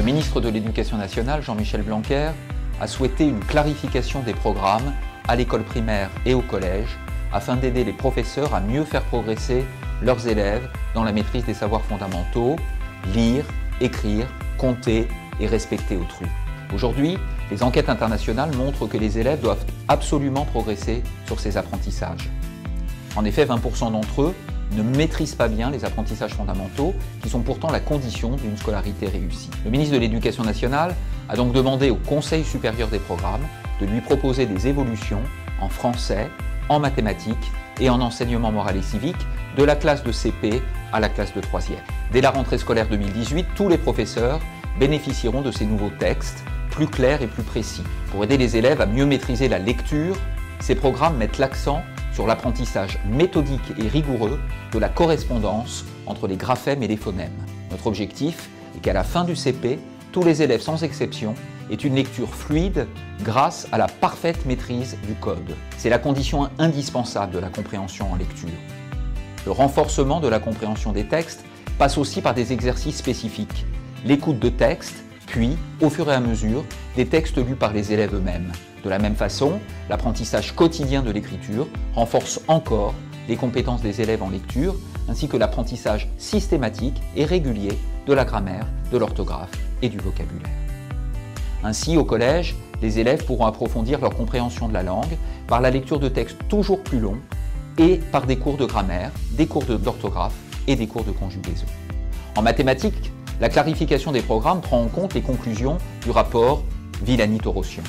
ministre de l'Éducation nationale, Jean-Michel Blanquer, a souhaité une clarification des programmes à l'école primaire et au collège afin d'aider les professeurs à mieux faire progresser leurs élèves dans la maîtrise des savoirs fondamentaux, lire, écrire, compter et respecter autrui. Aujourd'hui, les enquêtes internationales montrent que les élèves doivent absolument progresser sur ces apprentissages. En effet, 20% d'entre eux ne maîtrisent pas bien les apprentissages fondamentaux qui sont pourtant la condition d'une scolarité réussie. Le ministre de l'Éducation nationale a donc demandé au Conseil supérieur des programmes de lui proposer des évolutions en français, en mathématiques et en enseignement moral et civique de la classe de CP à la classe de 3e. Dès la rentrée scolaire 2018, tous les professeurs bénéficieront de ces nouveaux textes plus clairs et plus précis. Pour aider les élèves à mieux maîtriser la lecture, ces programmes mettent l'accent sur l'apprentissage méthodique et rigoureux de la correspondance entre les graphèmes et les phonèmes. Notre objectif est qu'à la fin du CP, tous les élèves sans exception aient une lecture fluide grâce à la parfaite maîtrise du code. C'est la condition indispensable de la compréhension en lecture. Le renforcement de la compréhension des textes passe aussi par des exercices spécifiques, l'écoute de textes, puis, au fur et à mesure, des textes lus par les élèves eux-mêmes. De la même façon, l'apprentissage quotidien de l'écriture renforce encore les compétences des élèves en lecture, ainsi que l'apprentissage systématique et régulier de la grammaire, de l'orthographe et du vocabulaire. Ainsi, au collège, les élèves pourront approfondir leur compréhension de la langue par la lecture de textes toujours plus longs et par des cours de grammaire, des cours d'orthographe et des cours de conjugaison. En mathématiques, la clarification des programmes prend en compte les conclusions du rapport Villani-Torossian.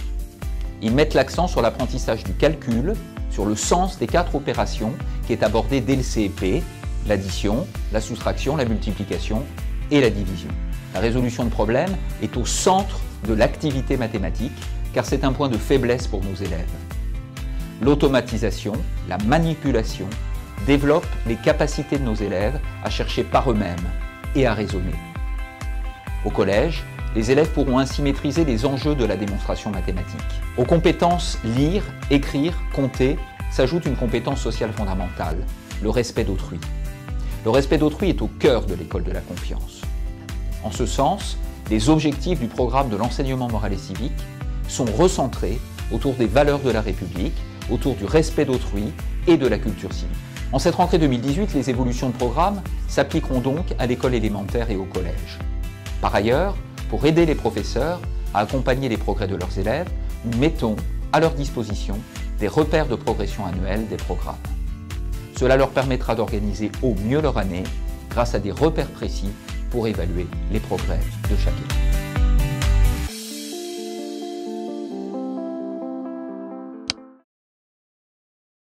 Ils mettent l'accent sur l'apprentissage du calcul, sur le sens des 4 opérations qui est abordé dès le CEP, l'addition, la soustraction, la multiplication et la division. La résolution de problèmes est au centre de l'activité mathématique car c'est un point de faiblesse pour nos élèves. L'automatisation, la manipulation développent les capacités de nos élèves à chercher par eux-mêmes et à raisonner. Au collège, les élèves pourront ainsi maîtriser les enjeux de la démonstration mathématique. Aux compétences lire, écrire, compter s'ajoute une compétence sociale fondamentale, le respect d'autrui. Le respect d'autrui est au cœur de l'école de la confiance. En ce sens, les objectifs du programme de l'enseignement moral et civique sont recentrés autour des valeurs de la République, autour du respect d'autrui et de la culture civique. En cette rentrée 2018, les évolutions de programme s'appliqueront donc à l'école élémentaire et au collège. Par ailleurs, pour aider les professeurs à accompagner les progrès de leurs élèves, nous mettons à leur disposition des repères de progression annuels des programmes. Cela leur permettra d'organiser au mieux leur année grâce à des repères précis pour évaluer les progrès de chaque élève.